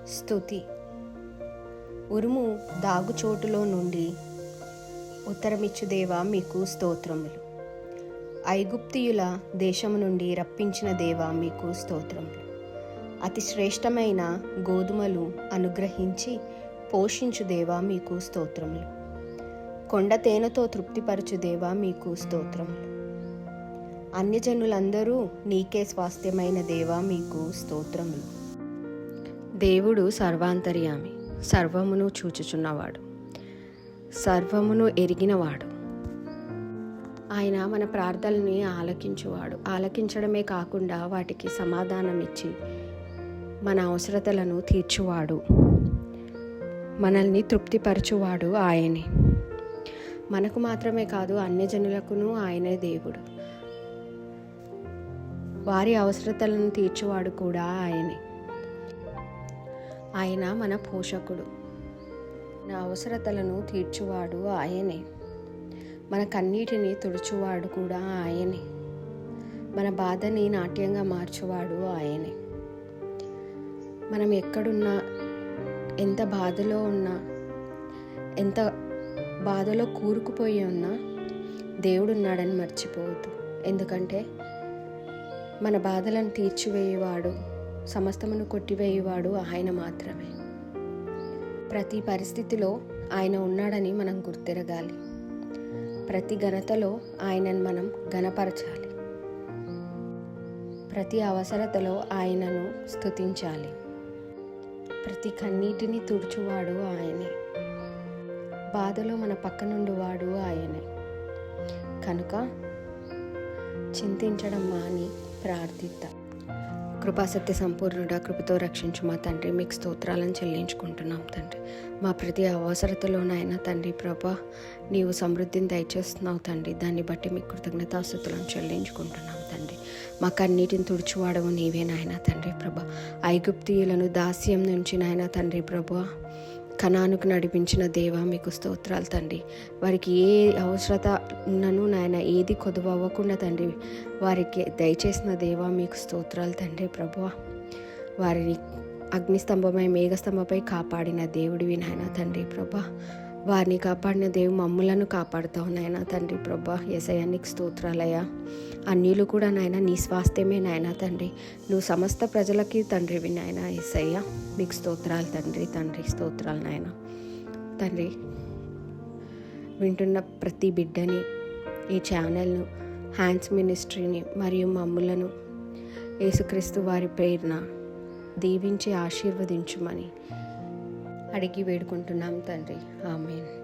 స్తుతి. ఉరుము దాగుచోటులో నుండి ఉత్తరమిచ్చు దేవా మీకు స్తోత్రములు. ఐగుప్తియుల దేశము నుండి రప్పించిన దేవా మీకు స్తోత్రములు. అతి శ్రేష్టమైన గోధుమలు అనుగ్రహించి పోషించు దేవా మీకు స్తోత్రములు. కొండ తేనెతో తృప్తిపరచు దేవా మీకు స్తోత్రములు. అన్యజనులందరూ నీకే స్వాస్థ్యమైన దేవా మీకు స్తోత్రములు. దేవుడు సర్వాంతర్యామి, సర్వమును చూచుచున్నవాడు, సర్వమును ఎరిగినవాడు. ఆయన మన ప్రార్థనల్ని ఆలకించువాడు. ఆలకించడమే కాకుండా వాటికి సమాధానం ఇచ్చి మన అవసరతలను తీర్చువాడు, మనల్ని తృప్తిపరచువాడు ఆయనే. మనకు మాత్రమే కాదు, అన్యజనులకును ఆయనే దేవుడు. వారి అవసరతలను తీర్చువాడు కూడా ఆయనే. ఆయన మన పోషకుడు, మన అవసరతలను తీర్చువాడు ఆయనే. మన కన్నీటిని తుడుచువాడు కూడా ఆయనే. మన బాధని నాట్యంగా మార్చువాడు ఆయనే. మనం ఎక్కడున్నా, ఎంత బాధలో ఉన్నా, ఎంత బాధలో కూరుకుపోయి ఉన్నా దేవుడు ఉన్నాడని మర్చిపోవద్దు. ఎందుకంటే మన బాధలను తీర్చివేయువాడు, సమస్తమును కొట్టివేయువాడు ఆయన మాత్రమే. ప్రతి పరిస్థితిలో ఆయన ఉన్నాడని మనం గుర్తిరగాలి. ప్రతి ఘనతలో ఆయనను మనం ఘనపరచాలి. ప్రతి అవసరతలో ఆయనను స్తుతించాలి. ప్రతి కన్నీటిని తుడుచువాడు ఆయనే. బాధలో మన పక్కనుండువాడు ఆయనే. కనుక చింతించడం మాని ప్రార్థిద్దాం. కృపాసత్య సంపూర్ణుడా, కృపతో రక్షించు మా తండ్రి, మీకు స్తోత్రాలను చెల్లించుకుంటున్నాం తండ్రి. మా ప్రతి అవసరతలోనైనా తండ్రి ప్రభా, నీవు సమృద్ధిని దయచేస్తున్నావు తండ్రి. దాన్ని బట్టి మీకు కృతజ్ఞతాస్తుతులను చెల్లించుకుంటున్నాం తండ్రి. మా కన్నీటిని తుడిచివాడవు నీవే నాయన తండ్రి ప్రభా. ఐగుప్తీయులను దాస్యం నుంచి నాయన తండ్రి ప్రభా కనానుకు నడిపించిన దేవా మీకు స్తోత్రాలు తండ్రి. వారికి ఏ అవసరత ఉన్నను నాయన ఏది కొదువ అవ్వకుండా తండ్రి వారికి దయచేసిన దేవా మీకు స్తోత్రాలు తండ్రి ప్రభువా. వారిని అగ్నిస్తంభమై మేఘస్తంభపై కాపాడిన దేవుడివి నాయన తండ్రి ప్రభా. వారిని కాపాడిన దేవు మమ్ములను కాపాడుతావు నాయన తండ్రి ప్రభా. యేసయ్య నీకు స్తోత్రాలయ్యా. అన్యులు కూడా నాయన నీ స్వాస్థ్యమే నాయన తండ్రి. నువ్వు సమస్త ప్రజలకి తండ్రివి నాయన యేసయ్య. మీకు స్తోత్రాలు తండ్రి. తండ్రి స్తోత్రాలు నాయన తండ్రి. వింటున్న ప్రతి బిడ్డని, ఈ ఛానల్ను, హ్యాండ్స్ మినిస్ట్రీని మరియు మమ్ములను యేసుక్రీస్తు వారి పేరున దీవించి ఆశీర్వదించుమని అడిగి వేడుకుంటున్నాం తండ్రి. ఆమేన్.